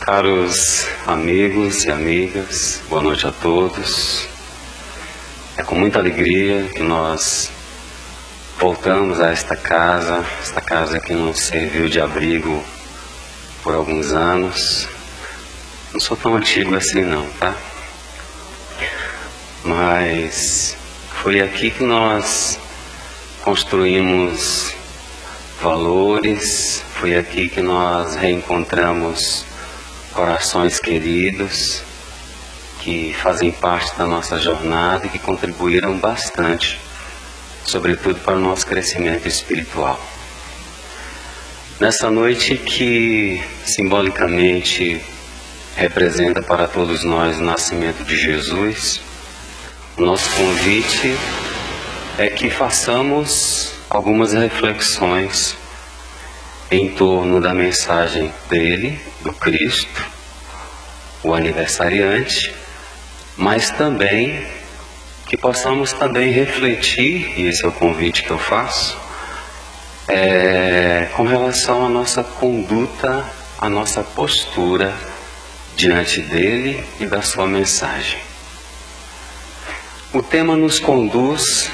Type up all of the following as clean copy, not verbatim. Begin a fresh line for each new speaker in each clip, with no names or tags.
Caros amigos e amigas, boa noite a todos. É com muita alegria que nós voltamos a esta casa que nos serviu de abrigo por alguns anos. Não sou tão antigo assim não, tá? Mas foi aqui que nós construímos valores, foi aqui que nós reencontramos corações queridos que fazem parte da nossa jornada e que contribuíram bastante, sobretudo para o nosso crescimento espiritual. Nessa noite que simbolicamente representa para todos nós o nascimento de Jesus, o nosso convite é que façamos algumas reflexões em torno da mensagem dele, do Cristo, o aniversariante, mas também que possamos também refletir, e esse é o convite que eu faço, com relação à nossa conduta, à nossa postura diante dele e da sua mensagem. O tema nos conduz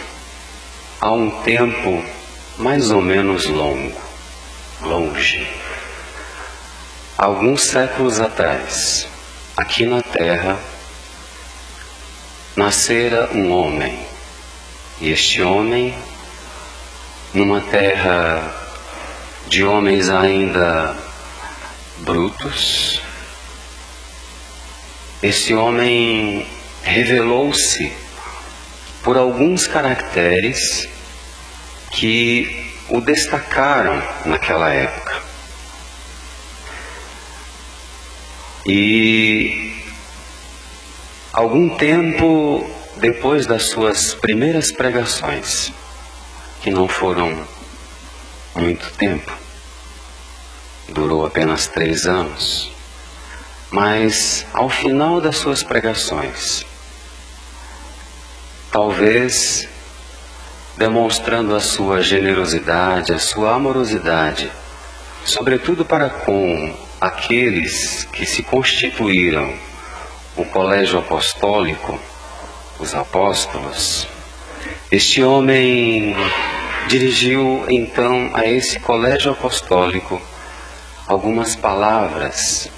a um tempo mais ou menos longe. Alguns séculos atrás, aqui na Terra, nascera um homem. E este homem, numa terra de homens ainda brutos, esse homem revelou-se por alguns caracteres que o destacaram naquela época. E algum tempo depois das suas primeiras pregações, que não foram muito tempo, durou apenas 3 anos, mas ao final das suas pregações, talvez demonstrando a sua generosidade, a sua amorosidade, sobretudo para com aqueles que se constituíram o colégio apostólico, os apóstolos, este homem dirigiu então a esse colégio apostólico algumas palavras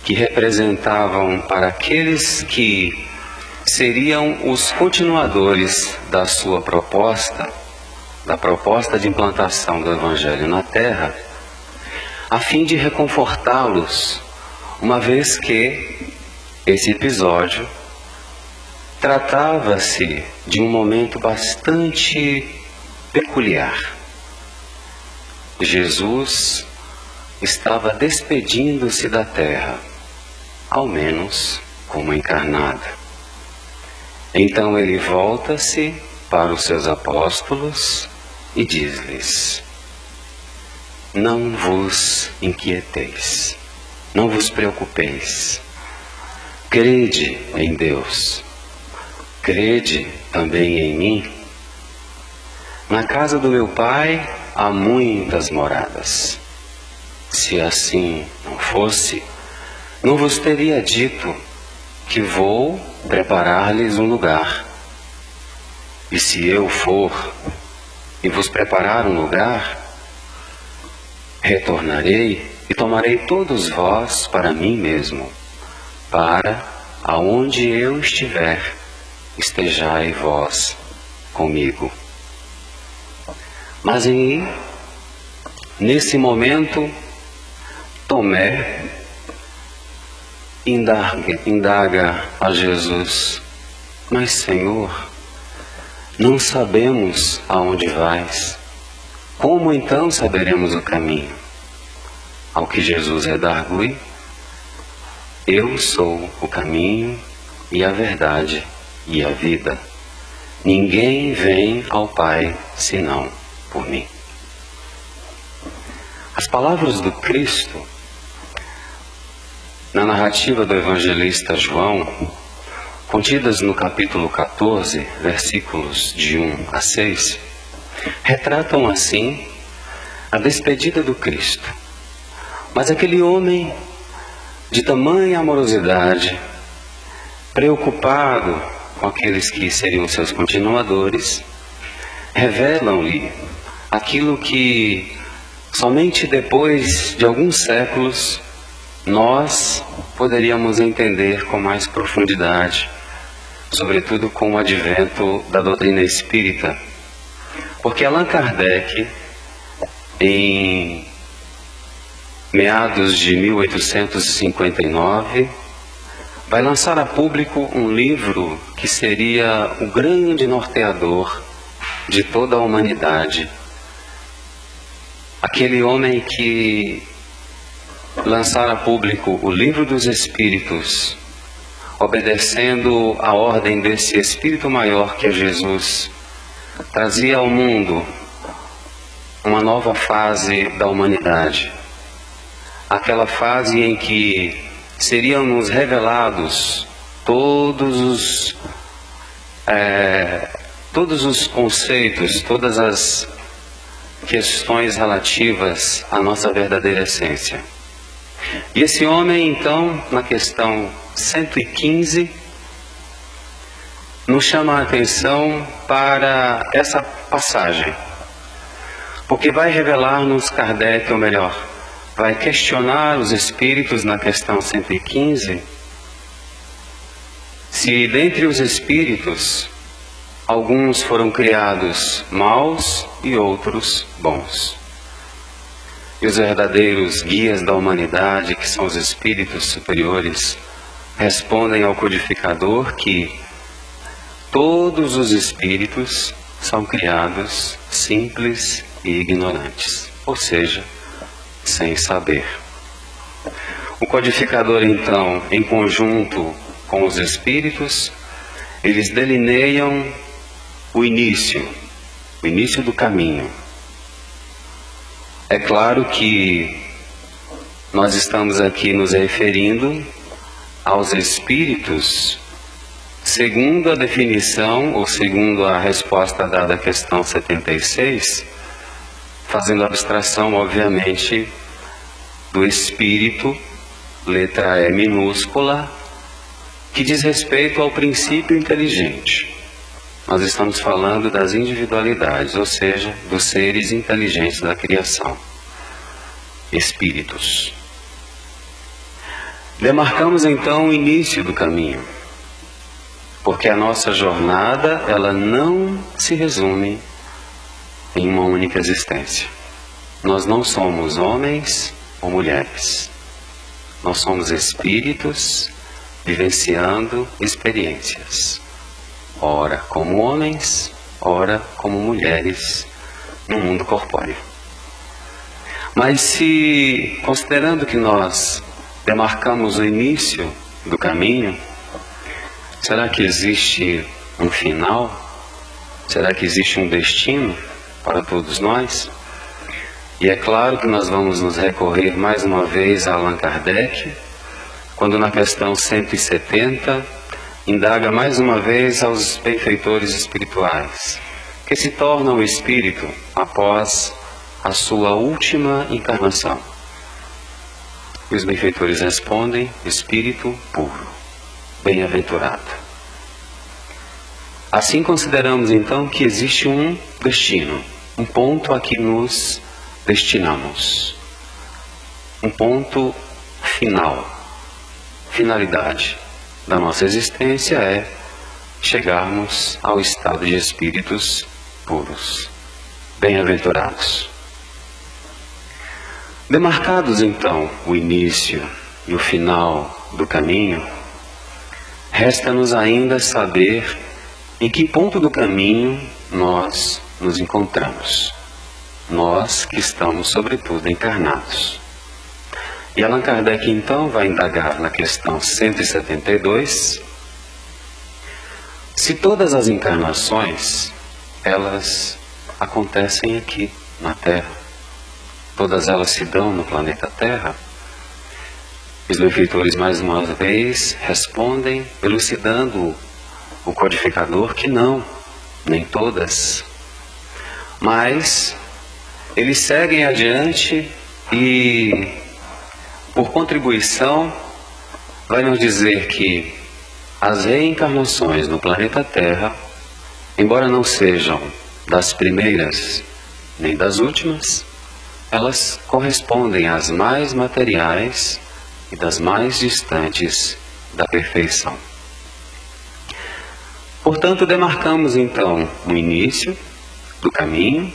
que representavam para aqueles que seriam os continuadores da sua proposta, da proposta de implantação do Evangelho na Terra, a fim de reconfortá-los, uma vez que esse episódio tratava-se de um momento bastante peculiar. Jesus estava despedindo-se da Terra, ao menos como encarnado. Então ele volta-se para os seus apóstolos e diz-lhes: não vos inquieteis, não vos preocupeis, crede em Deus, crede também em mim. Na casa do meu Pai há muitas moradas. Se assim não fosse, não vos teria dito que vou preparar-lhes um lugar. E se eu for e vos preparar um lugar, retornarei e tomarei todos vós para mim mesmo, para aonde eu estiver, estejai vós comigo. Mas nesse momento, Tomé indaga a Jesus: mas Senhor, não sabemos aonde vais, como então saberemos o caminho? Ao que Jesus redargui: eu sou o caminho e a verdade e a vida. Ninguém vem ao Pai senão por mim. As palavras do Cristo, na narrativa do evangelista João, contidas no capítulo 14, versículos de 1 a 6, retratam assim a despedida do Cristo. Mas aquele homem de tamanha amorosidade, preocupado com aqueles que seriam seus continuadores, revelam-lhe aquilo que somente depois de alguns séculos nós poderíamos entender com mais profundidade, sobretudo com o advento da doutrina espírita. Porque Allan Kardec, em meados de 1859, vai lançar a público um livro que seria o grande norteador de toda a humanidade. Aquele homem que lançara a público o Livro dos Espíritos, obedecendo a ordem desse Espírito maior que é Jesus, trazia ao mundo uma nova fase da humanidade. Aquela fase em que seriam nos revelados todos os conceitos, todas as questões relativas à nossa verdadeira essência. E esse homem, então, na questão 115, nos chama a atenção para essa passagem, porque vai revelar-nos Kardec, ou melhor, vai questionar os espíritos na questão 115, se dentre os espíritos alguns foram criados maus e outros bons. E os verdadeiros guias da humanidade, que são os espíritos superiores, respondem ao codificador que todos os espíritos são criados simples e ignorantes, ou seja, sem saber. O codificador, então, em conjunto com os espíritos, eles delineiam o início do caminho. É claro que nós estamos aqui nos referindo aos espíritos segundo a definição, ou segundo a resposta dada à questão 76, fazendo abstração, obviamente, do espírito, letra E minúscula, que diz respeito ao princípio inteligente. Nós estamos falando das individualidades, ou seja, dos seres inteligentes da criação, espíritos. Demarcamos então o início do caminho, porque a nossa jornada, ela não se resume em uma única existência. Nós não somos homens ou mulheres. Nós somos espíritos vivenciando experiências. Ora como homens, ora como mulheres no mundo corpóreo. Mas se, considerando que nós demarcamos o início do caminho, será que existe um final? Será que existe um destino para todos nós? E é claro que nós vamos nos recorrer mais uma vez a Allan Kardec, quando na questão 170 indaga mais uma vez aos benfeitores espirituais, que se tornam o espírito após a sua última encarnação. E os benfeitores respondem: espírito puro, bem-aventurado. Assim consideramos então que existe um destino, um ponto a que nos destinamos, um ponto final, finalidade da nossa existência é chegarmos ao estado de espíritos puros, bem-aventurados. Demarcados então o início e o final do caminho, resta-nos ainda saber em que ponto do caminho nós nos encontramos, nós que estamos sobretudo encarnados. E Allan Kardec então vai indagar na questão 172 se todas as encarnações elas acontecem aqui na Terra, todas elas se dão no planeta Terra. Os benfeitores mais uma vez respondem, elucidando o codificador, que não, nem todas. Mas eles seguem adiante e, por contribuição, vai nos dizer que as reencarnações no planeta Terra, embora não sejam das primeiras nem das últimas, elas correspondem às mais materiais e das mais distantes da perfeição. Portanto, demarcamos então o início do caminho,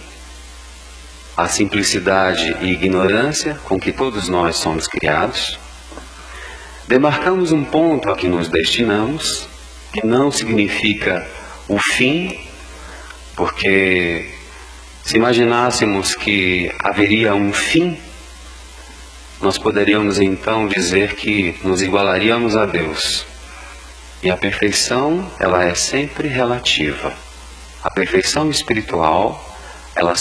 a simplicidade e ignorância com que todos nós somos criados. Demarcamos um ponto a que nos destinamos, que não significa o fim, porque se imaginássemos que haveria um fim, nós poderíamos então dizer que nos igualaríamos a Deus. E a perfeição, ela é sempre relativa. A perfeição espiritual, ela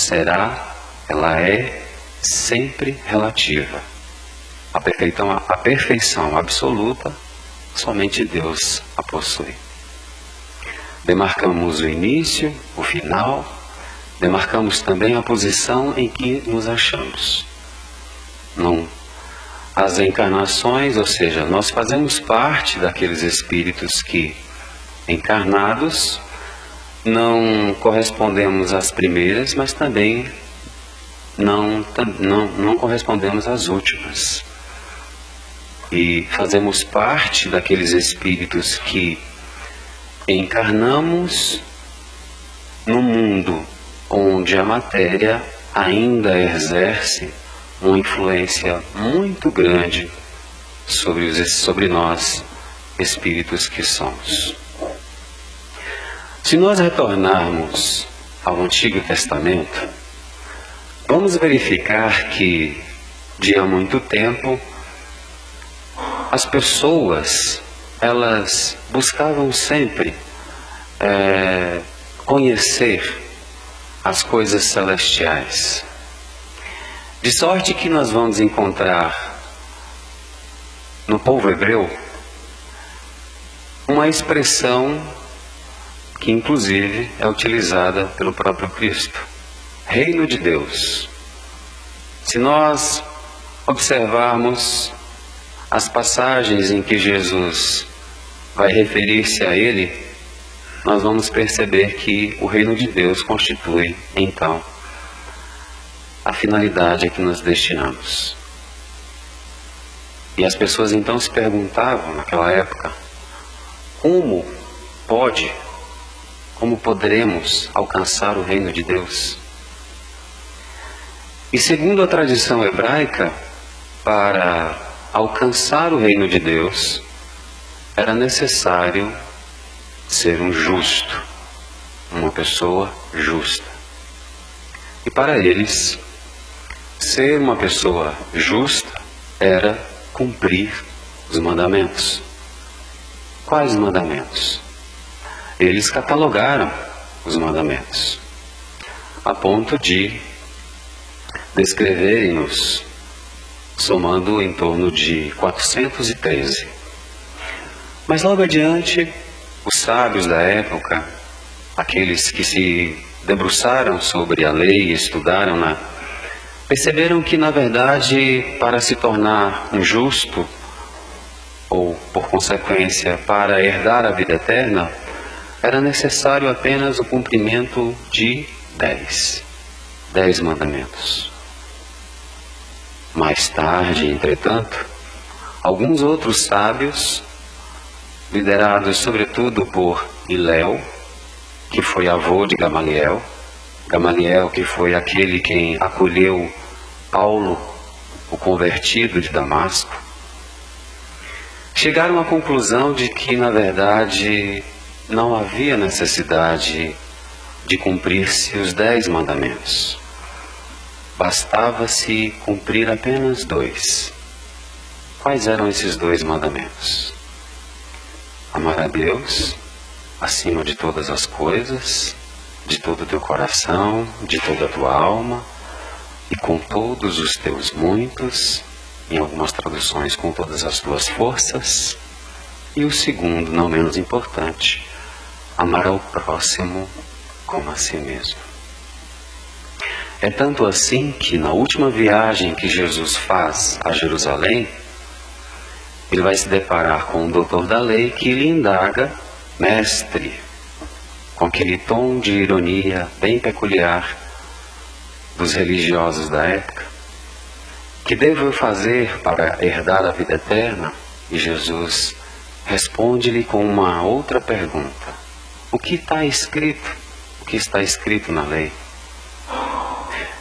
é sempre relativa. A perfeição absoluta, somente Deus a possui. Demarcamos o início, o final, demarcamos também a posição em que nos achamos. As encarnações, ou seja, nós fazemos parte daqueles espíritos que, encarnados, não correspondemos às primeiras, mas também não correspondemos às últimas. E fazemos parte daqueles espíritos que encarnamos no mundo onde a matéria ainda exerce uma influência muito grande sobre nós, espíritos que somos. Se nós retornarmos ao Antigo Testamento, vamos verificar que, de há muito tempo, as pessoas, elas buscavam sempre conhecer as coisas celestiais. De sorte que nós vamos encontrar no povo hebreu uma expressão que inclusive é utilizada pelo próprio Cristo: Reino de Deus. Se nós observarmos as passagens em que Jesus vai referir-se a ele, nós vamos perceber que o reino de Deus constitui, então, a finalidade a que nos destinamos. E as pessoas então se perguntavam naquela época: como poderemos alcançar o reino de Deus? E segundo a tradição hebraica, para alcançar o reino de Deus, era necessário ser um justo, uma pessoa justa. E para eles, ser uma pessoa justa era cumprir os mandamentos. Quais mandamentos? Eles catalogaram os mandamentos, a ponto de descreverem-nos, somando em torno de 413. Mas logo adiante, os sábios da época, aqueles que se debruçaram sobre a lei e estudaram-na, perceberam que, na verdade, para se tornar um justo, ou, por consequência, para herdar a vida eterna, era necessário apenas o cumprimento de 10 mandamentos. Mais tarde, entretanto, alguns outros sábios, liderados sobretudo por Hilel, que foi avô de Gamaliel, que foi aquele quem acolheu Paulo, o convertido de Damasco, chegaram à conclusão de que, na verdade, não havia necessidade de cumprir-se os 10 mandamentos. Bastava-se cumprir apenas 2. Quais eram esses 2 mandamentos? Amar a Deus acima de todas as coisas, de todo o teu coração, de toda a tua alma e com todos os teus muitos, em algumas traduções com todas as tuas forças. E o segundo, não menos importante, amar ao próximo como a si mesmo. É tanto assim que na última viagem que Jesus faz a Jerusalém, ele vai se deparar com um doutor da lei que lhe indaga: mestre, com aquele tom de ironia bem peculiar dos religiosos da época, que devo eu fazer para herdar a vida eterna? E Jesus responde-lhe com uma outra pergunta: o que está escrito? O que está escrito na lei?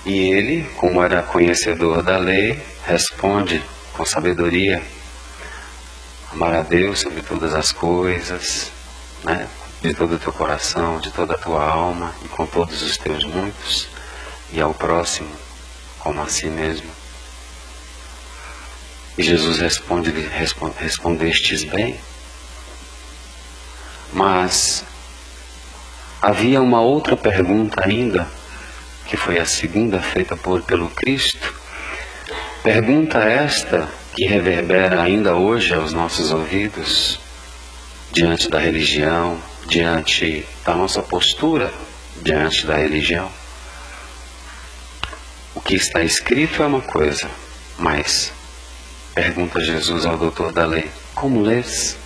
E ele, como era conhecedor da lei, responde com sabedoria: amar a Deus sobre todas as coisas, né? De todo o teu coração, de toda a tua alma e com todos os teus muitos, e ao próximo como a si mesmo. E Jesus responde-lhe: respondestes bem. Mas havia uma outra pergunta ainda, que foi a segunda feita pelo Cristo. Pergunta esta que reverbera ainda hoje aos nossos ouvidos, diante da religião, diante da nossa postura diante da religião. O que está escrito é uma coisa, mas pergunta Jesus ao doutor da lei: como lês?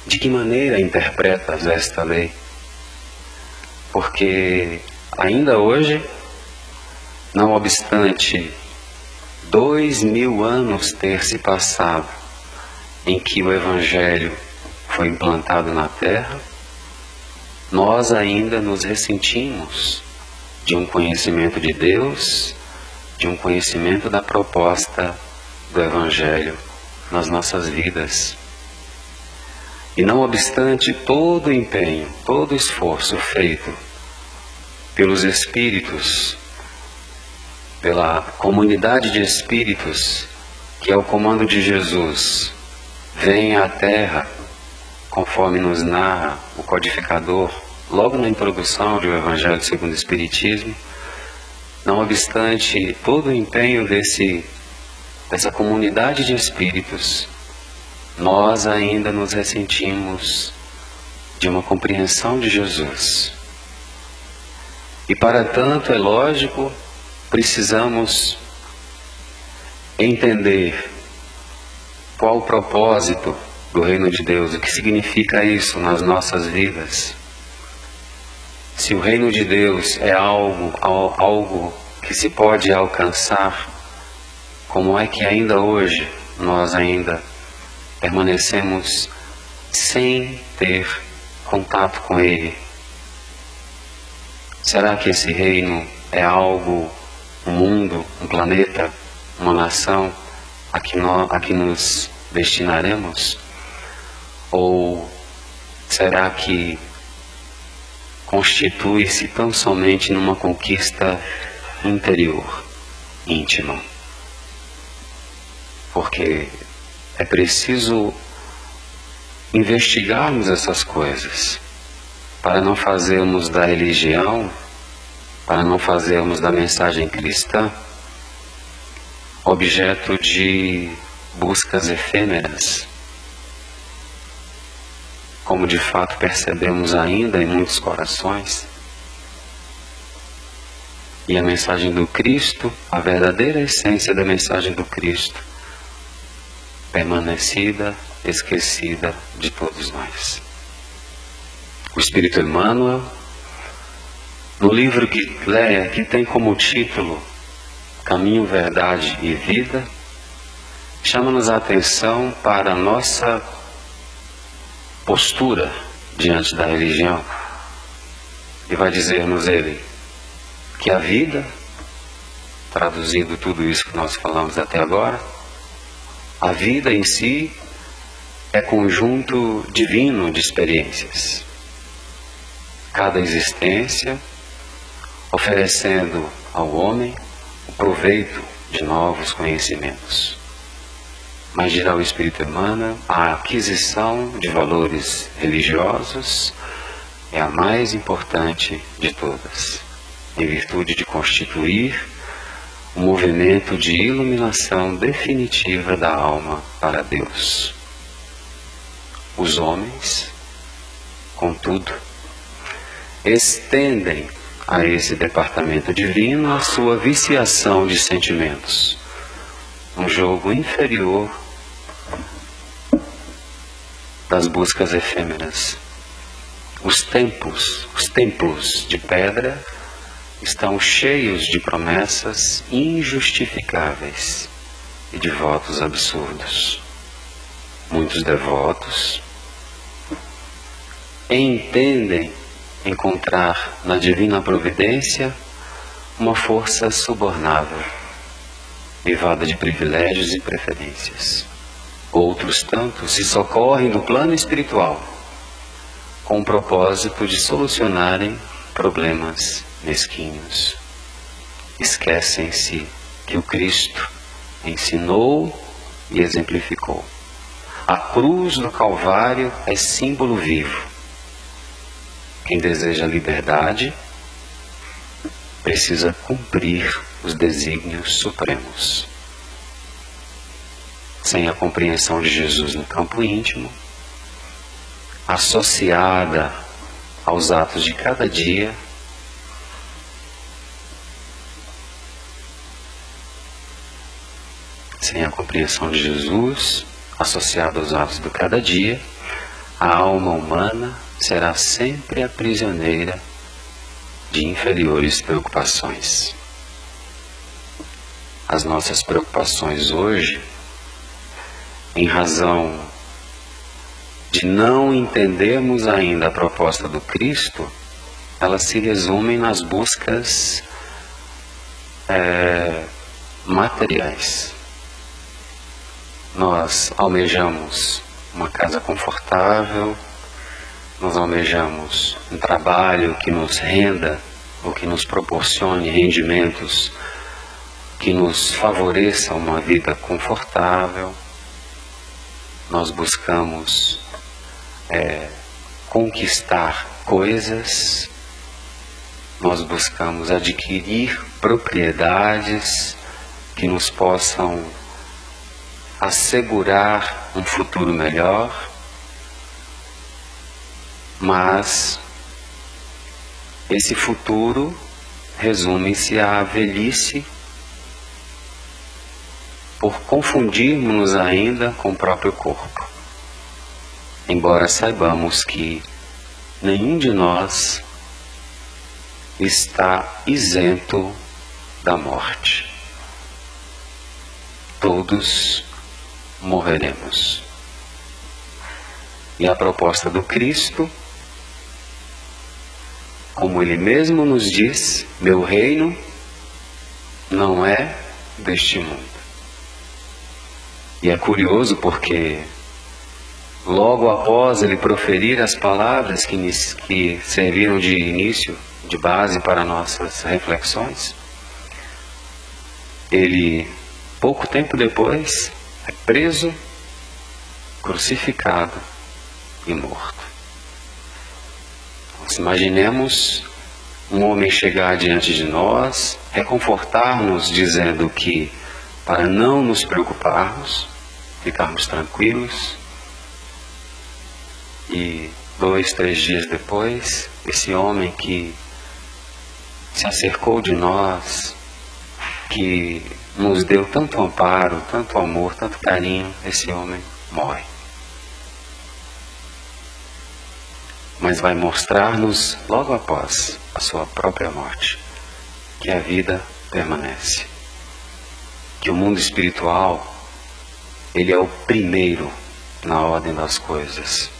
De que maneira interpretas esta lei? Porque ainda hoje, não obstante 2000 anos ter se passado em que o Evangelho foi implantado na Terra, nós ainda nos ressentimos de um conhecimento de Deus, de um conhecimento da proposta do Evangelho nas nossas vidas. E não obstante todo o empenho, todo o esforço feito pelos Espíritos, pela comunidade de Espíritos, que ao comando de Jesus vem à Terra, conforme nos narra o codificador, logo na introdução do Evangelho segundo o Espiritismo, não obstante todo o empenho dessa comunidade de Espíritos, nós ainda nos ressentimos de uma compreensão de Jesus. E para tanto, é lógico, precisamos entender qual o propósito do reino de Deus, o que significa isso nas nossas vidas. Se o reino de Deus é algo que se pode alcançar, como é que ainda hoje nós ainda permanecemos sem ter contato com Ele? Será que esse reino é algo, um mundo, um planeta, uma nação a que nos destinaremos? Ou será que constitui-se tão somente numa conquista interior, íntima? Porque é preciso investigarmos essas coisas para não fazermos da religião, para não fazermos da mensagem cristã objeto de buscas efêmeras, como de fato percebemos ainda em muitos corações. E a mensagem do Cristo, a verdadeira essência da mensagem do Cristo, permanecida, esquecida de todos nós. O Espírito Emmanuel, no livro que tem como título Caminho, Verdade e Vida, chama-nos a atenção para a nossa postura diante da religião. E vai dizer-nos ele que a vida, traduzindo tudo isso que nós falamos até agora, a vida em si é conjunto divino de experiências. Cada existência oferecendo ao homem o proveito de novos conhecimentos. Mas dirá o Espírito Emmanuel, a aquisição de valores religiosos é a mais importante de todas, em virtude de constituir um movimento de iluminação definitiva da alma para Deus. Os homens, contudo, estendem a esse departamento divino a sua viciação de sentimentos, um jogo inferior das buscas efêmeras. Os templos de pedra estão cheios de promessas injustificáveis e de votos absurdos. Muitos devotos entendem encontrar na divina providência uma força subornável, privada de privilégios e preferências. Outros tantos se socorrem do plano espiritual, com o propósito de solucionarem problemas mesquinhos. Esquecem-se que o Cristo ensinou e exemplificou. A cruz do Calvário é símbolo vivo. Quem deseja liberdade precisa cumprir os desígnios supremos. Sem a compreensão de Jesus no campo íntimo, associada aos atos de cada dia, sem a compreensão de Jesus, associada aos atos de cada dia, a alma humana será sempre a prisioneira de inferiores preocupações. As nossas preocupações hoje, em razão de não entendermos ainda a proposta do Cristo, elas se resumem nas buscas materiais. Nós almejamos uma casa confortável, nós almejamos um trabalho que nos renda ou que nos proporcione rendimentos que nos favoreçam uma vida confortável. Nós buscamos conquistar coisas, nós buscamos adquirir propriedades que nos possam assegurar um futuro melhor, mas esse futuro resume-se à velhice por confundirmos-nos ainda com o próprio corpo, embora saibamos que nenhum de nós está isento da morte. Todos morreremos. E a proposta do Cristo, como Ele mesmo nos diz, meu reino não é deste mundo. E é curioso porque logo após Ele proferir as palavras que serviram de início, de base para nossas reflexões, Ele, pouco tempo depois, é preso, crucificado e morto. Nós imaginemos um homem chegar diante de nós, reconfortar-nos dizendo que para não nos preocuparmos, ficarmos tranquilos, e 2, 3 dias depois, esse homem que se acercou de nós, que nos deu tanto amparo, tanto amor, tanto carinho, esse homem morre. Mas vai mostrar-nos, logo após a sua própria morte, que a vida permanece. Que o mundo espiritual, ele é o primeiro na ordem das coisas.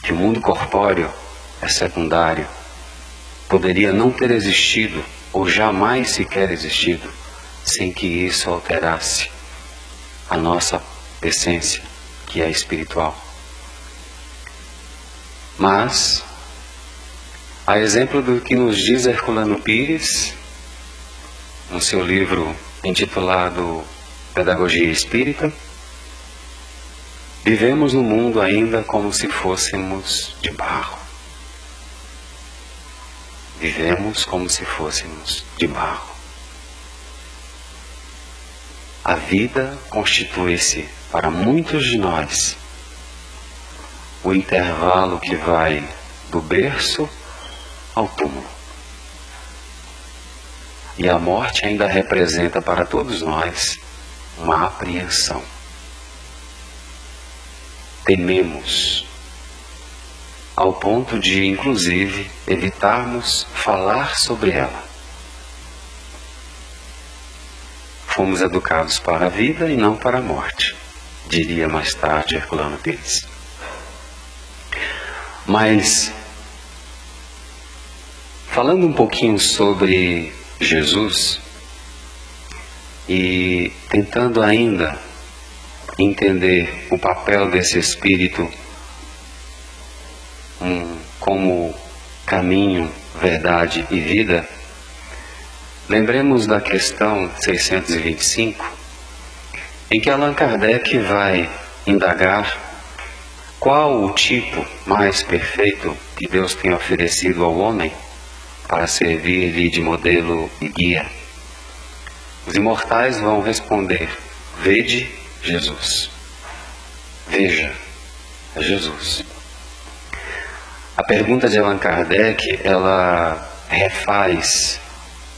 Que o mundo corpóreo é secundário. Poderia não ter existido, ou jamais sequer existido, sem que isso alterasse a nossa essência, que é espiritual. Mas, a exemplo do que nos diz Herculano Pires, no seu livro intitulado Pedagogia Espírita, vivemos no mundo ainda como se fôssemos de barro. Vivemos como se fôssemos de barro. A vida constitui-se, para muitos de nós, o intervalo que vai do berço ao túmulo. E a morte ainda representa para todos nós uma apreensão. Tememos, ao ponto de, inclusive, evitarmos falar sobre ela. Fomos educados para a vida e não para a morte, diria mais tarde Herculano Pires. Mas, falando um pouquinho sobre Jesus e tentando ainda entender o papel desse Espírito como caminho, verdade e vida, lembremos da questão 625, em que Allan Kardec vai indagar qual o tipo mais perfeito que Deus tem oferecido ao homem para servir-lhe de modelo e guia. Os imortais vão responder: vede Jesus. Veja, é Jesus. A pergunta de Allan Kardec, ela refaz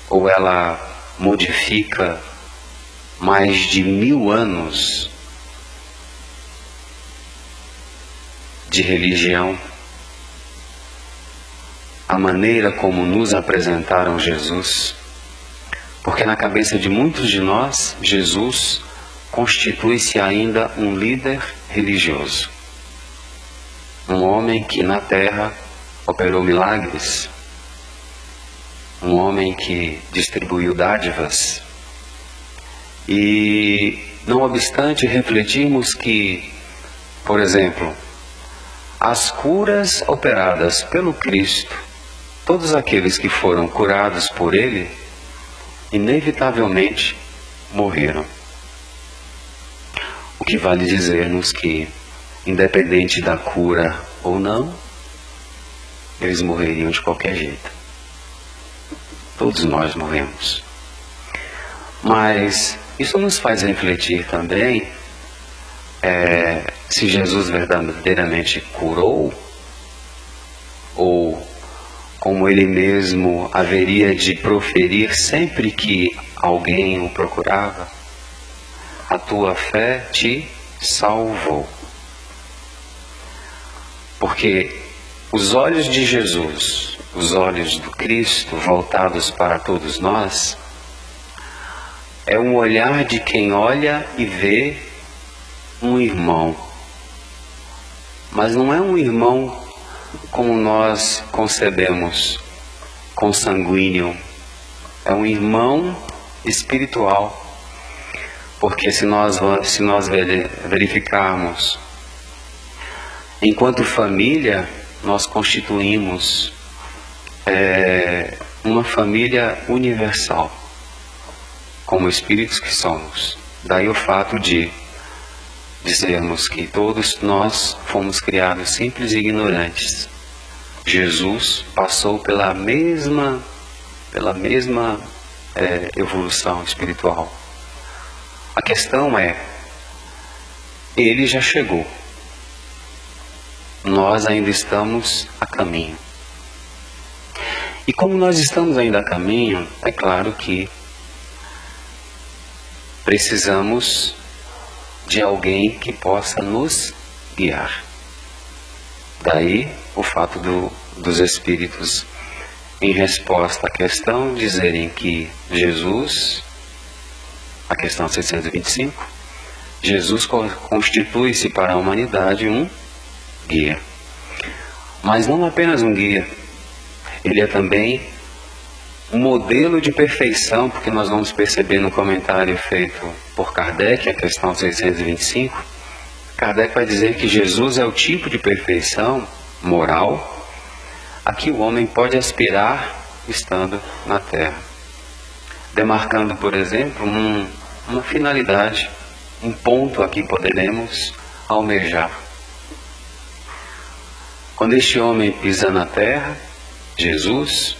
ou ela modifica mais de 1000 anos de religião, a maneira como nos apresentaram Jesus, porque na cabeça de muitos de nós, Jesus constitui-se ainda um líder religioso, um homem que na terra operou milagres, um homem que distribuiu dádivas. E, não obstante, refletirmos que, por exemplo, as curas operadas pelo Cristo, todos aqueles que foram curados por Ele, inevitavelmente morreram. O que vale dizer-nos que, independente da cura ou não, eles morreriam de qualquer jeito. Todos nós morremos. Mas isso nos faz refletir também se Jesus verdadeiramente curou, ou como ele mesmo haveria de proferir sempre que alguém o procurava: a tua fé te salvou. Porque os olhos de Jesus, os olhos do Cristo voltados para todos nós, é um olhar de quem olha e vê um irmão. Mas não é um irmão como nós concebemos, consanguíneo. É um irmão espiritual. Porque se nós verificarmos, enquanto família, nós constituímos uma família universal, como espíritos que somos. Daí o fato de dizermos que todos nós fomos criados simples e ignorantes. Jesus passou pela mesma evolução espiritual. A questão é, ele já chegou. Nós ainda estamos a caminho. E como nós estamos ainda a caminho, é claro que precisamos de alguém que possa nos guiar. Daí o fato dos Espíritos, em resposta à questão, dizerem que Jesus, a questão 625, Jesus constitui-se para a humanidade um guia. Mas não apenas um guia, ele é também um modelo de perfeição, porque nós vamos perceber no comentário feito por Kardec, a questão 625, Kardec vai dizer que Jesus é o tipo de perfeição moral a que o homem pode aspirar estando na Terra, demarcando, por exemplo, uma finalidade, um ponto a que poderemos almejar. Quando este homem pisa na Terra, Jesus,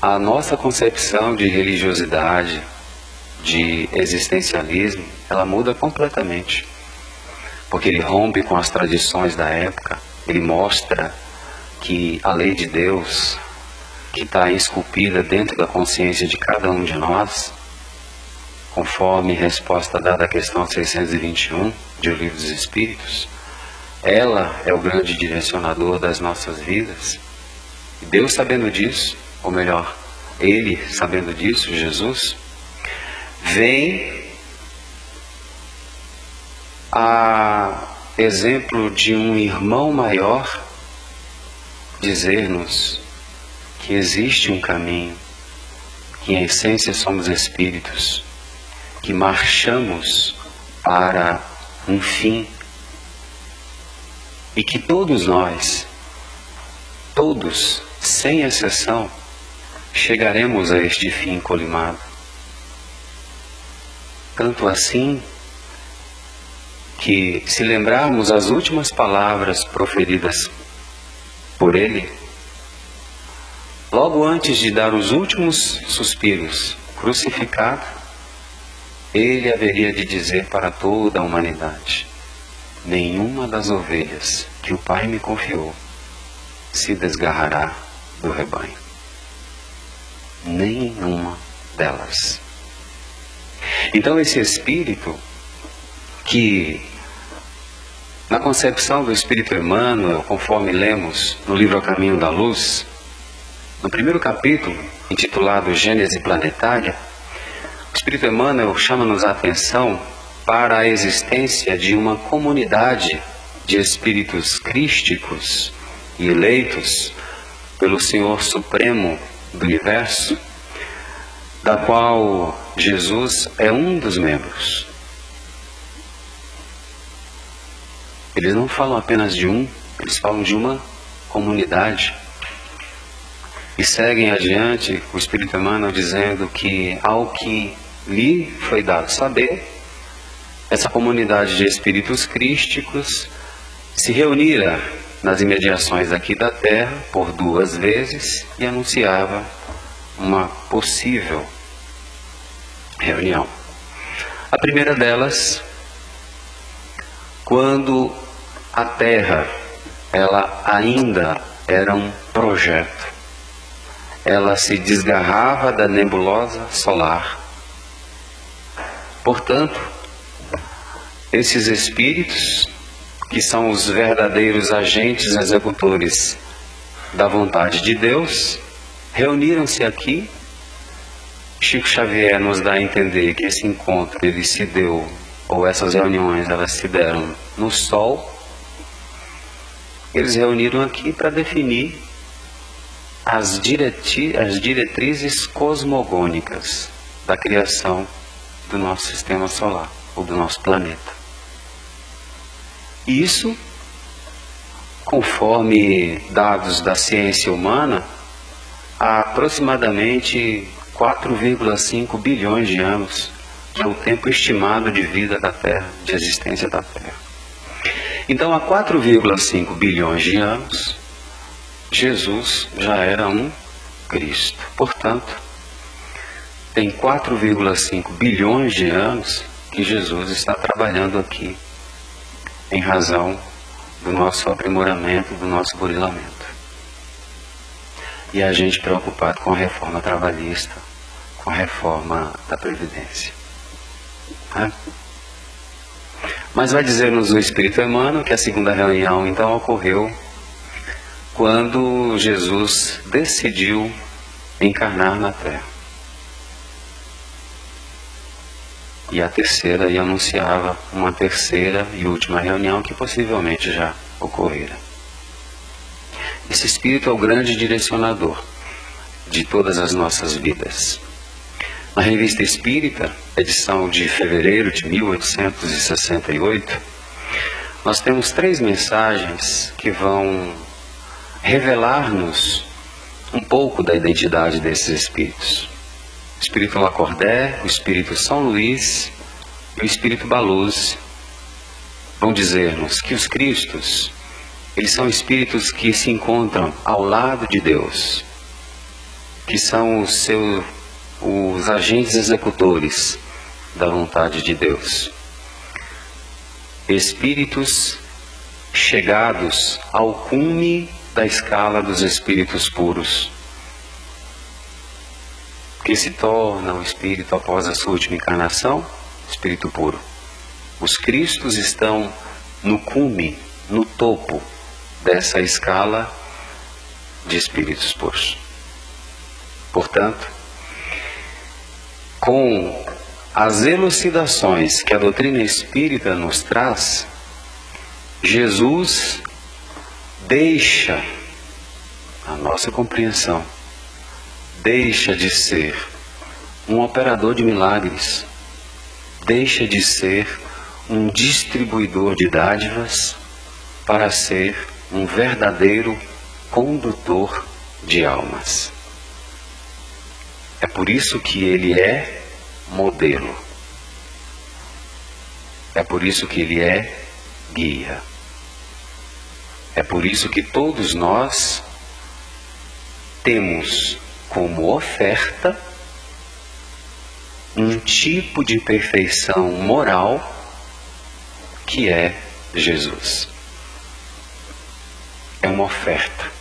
a nossa concepção de religiosidade, de existencialismo, ela muda completamente. Porque ele rompe com as tradições da época, ele mostra que a lei de Deus que está esculpida dentro da consciência de cada um de nós, conforme resposta dada à questão 621 de O Livro dos Espíritos. Ela é o grande direcionador das nossas vidas. E Deus, sabendo disso, ou melhor, Ele sabendo disso, Jesus, vem a exemplo de um irmão maior dizer-nos que existe um caminho, que em essência somos espíritos, que marchamos para um fim, e que todos nós, todos, sem exceção, chegaremos a este fim colimado. Tanto assim que, se lembrarmos as últimas palavras proferidas por ele, logo antes de dar os últimos suspiros, crucificado, ele haveria de dizer para toda a humanidade: nenhuma das ovelhas que o Pai me confiou se desgarrará do rebanho. Nenhuma delas. Então esse Espírito, que na concepção do Espírito Emmanuel, conforme lemos no livro A Caminho da Luz, no primeiro capítulo, intitulado Gênese Planetária, o Espírito Emmanuel chama-nos a atenção para a existência de uma comunidade de espíritos crísticos e eleitos pelo Senhor Supremo do Universo, da qual Jesus é um dos membros. Eles não falam apenas de um, eles falam de uma comunidade. E seguem adiante o Espírito Emmanuel dizendo que, ao que lhe foi dado saber, essa comunidade de espíritos crísticos se reunira nas imediações aqui da Terra por 2 vezes e anunciava uma possível reunião. A primeira delas, quando a Terra, ela ainda era um projeto. Ela se desgarrava da nebulosa solar. Portanto, esses espíritos, que são os verdadeiros agentes executores da vontade de Deus, reuniram-se aqui. Chico Xavier nos dá a entender que esse encontro ele se deu, ou essas reuniões elas se deram no Sol. Eles reuniram aqui para definir as diretrizes cosmogônicas da criação do nosso sistema solar, ou do nosso planeta. Isso, conforme dados da ciência humana, há aproximadamente 4,5 bilhões de anos, que é o tempo estimado de vida da Terra, de existência da Terra. Então, há 4,5 bilhões de anos, Jesus já era um Cristo. Portanto, tem 4,5 bilhões de anos que Jesus está trabalhando aqui, em razão do nosso aprimoramento, do nosso burilamento. E a gente preocupado com a reforma trabalhista, com a reforma da Previdência. Mas vai dizer-nos o Espírito Emmanuel que a segunda reunião então ocorreu quando Jesus decidiu encarnar na Terra. E a terceira, e anunciava uma terceira e última reunião que possivelmente já ocorrera. Esse Espírito é o grande direcionador de todas as nossas vidas. Na Revista Espírita, edição de fevereiro de 1868, nós temos 3 mensagens que vão revelar-nos um pouco da identidade desses espíritos. O Espírito Lacordaire, o Espírito São Luís e o Espírito Baluz vão dizer-nos que os Cristos, eles são espíritos que se encontram ao lado de Deus, que são os agentes executores da vontade de Deus. Espíritos chegados ao cume da escala dos espíritos puros, que se torna o espírito após a sua última encarnação? Espírito puro. Os Cristos estão no cume, no topo dessa escala de espíritos puros. Portanto, com as elucidações que a doutrina espírita nos traz, Jesus deixa a nossa compreensão, deixa de ser um operador de milagres, deixa de ser um distribuidor de dádivas para ser um verdadeiro condutor de almas. É por isso que ele é modelo. É por isso que ele é guia. É por isso que todos nós temos como oferta um tipo de perfeição moral que é Jesus. É uma oferta.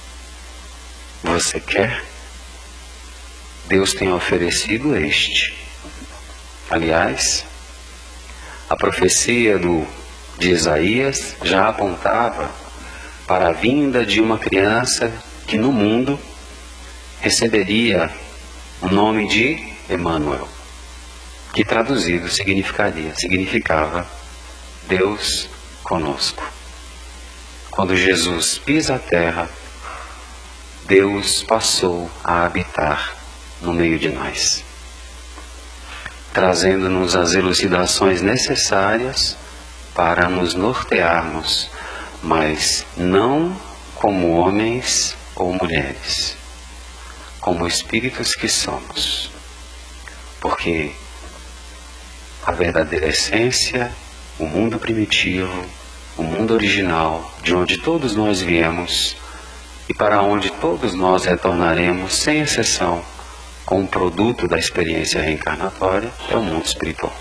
Você quer? Deus tem oferecido este. Aliás, a profecia de Isaías já apontava para a vinda de uma criança que no mundo receberia o nome de Emanuel, que traduzido significava Deus conosco. Quando Jesus pisa a terra, Deus passou a habitar no meio de nós, trazendo-nos as elucidações necessárias para nos nortearmos, mas não como homens ou mulheres, como espíritos que somos, porque a verdadeira essência, o mundo primitivo, o mundo original, de onde todos nós viemos e para onde todos nós retornaremos, sem exceção, como produto da experiência reencarnatória, é o mundo espiritual.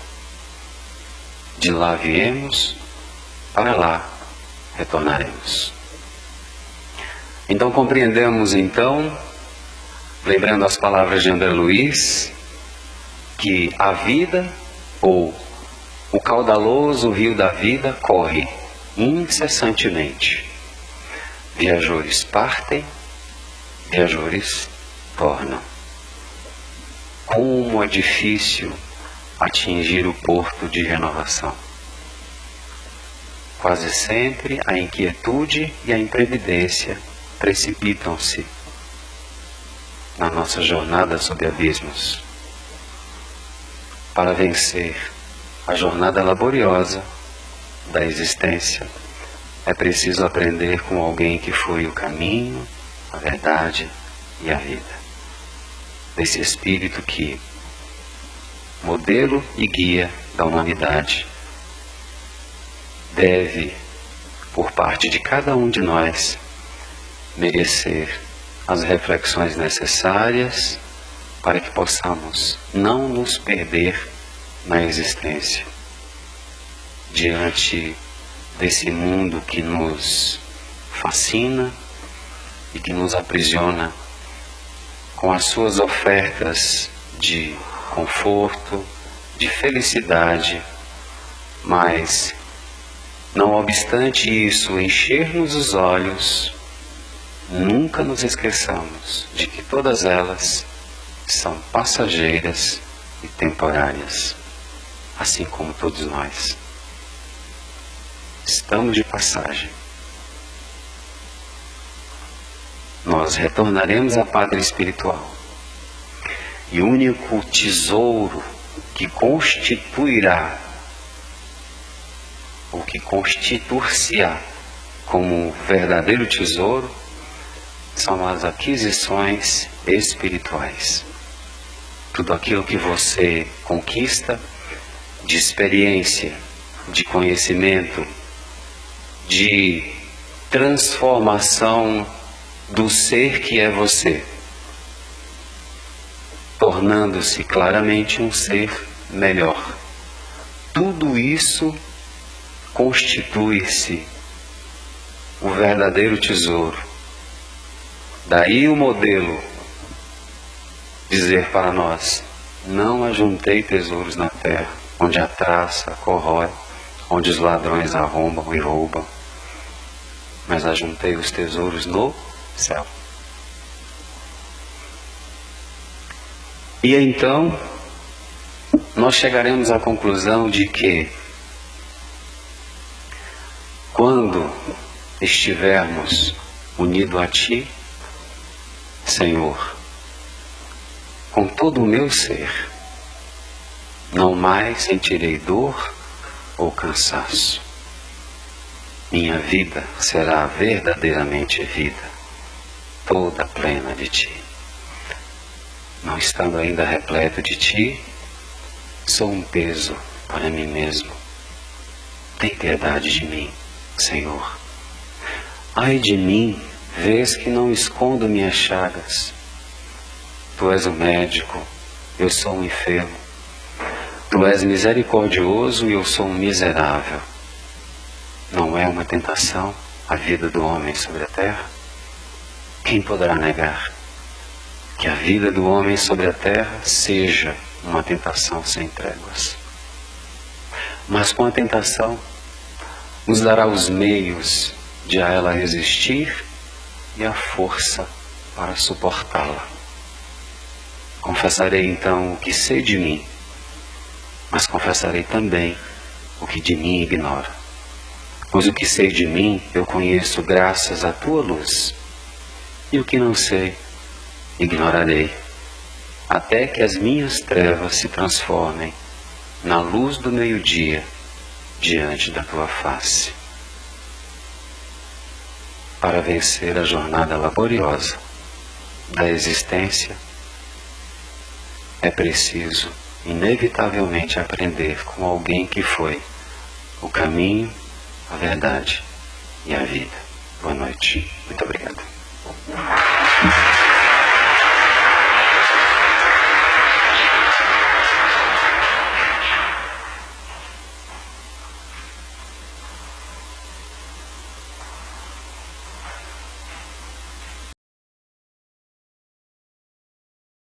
De lá viemos, para lá retornaremos. Então compreendemos lembrando as palavras de André Luiz, que a vida, ou o caudaloso rio da vida, corre incessantemente. Viajores partem, viajores tornam. Como é difícil atingir o porto de renovação. Quase sempre a inquietude e a imprevidência precipitam-se na nossa jornada sob abismos. Para vencer a jornada laboriosa da existência, é preciso aprender com alguém que foi o caminho, a verdade e a vida. Desse Espírito que, modelo e guia da humanidade, deve, por parte de cada um de nós, merecer as reflexões necessárias para que possamos não nos perder na existência, diante desse mundo que nos fascina e que nos aprisiona com as suas ofertas de conforto, de felicidade, mas, não obstante isso, encher-nos os olhos, nunca nos esqueçamos de que todas elas são passageiras e temporárias, assim como todos nós. Estamos de passagem. Nós retornaremos à pátria espiritual. E o único tesouro que constituirá, ou que constituir-se-á como verdadeiro tesouro, são as aquisições espirituais. Tudo aquilo que você conquista de experiência, de conhecimento, de transformação do ser que é você, tornando-se claramente um ser melhor. Tudo isso constitui-se o verdadeiro tesouro. Daí o modelo dizer para nós: não ajuntei tesouros na terra, onde a traça corrói, onde os ladrões arrombam e roubam, mas ajuntei os tesouros no céu. E então nós chegaremos à conclusão de que quando estivermos unidos a Ti, Senhor, com todo o meu ser, não mais sentirei dor ou cansaço. Minha vida será verdadeiramente vida, toda plena de Ti. Não estando ainda repleto de Ti, sou um peso para mim mesmo. Tem piedade de mim, Senhor. Ai de mim, vês que não escondo minhas chagas. Tu és o médico, eu sou um enfermo. Tu és misericordioso e eu sou um miserável. Não é uma tentação a vida do homem sobre a terra? Quem poderá negar que a vida do homem sobre a terra seja uma tentação sem tréguas? Mas com a tentação nos dará os meios de a ela resistir e a força para suportá-la. Confessarei então o que sei de mim, mas confessarei também o que de mim ignoro. Pois o que sei de mim eu conheço graças à Tua luz, e o que não sei ignorarei, até que as minhas trevas se transformem na luz do meio-dia diante da Tua face. Para vencer a jornada laboriosa da existência, é preciso inevitavelmente aprender com alguém que foi o caminho, a verdade e a vida. Boa noite. Muito obrigado.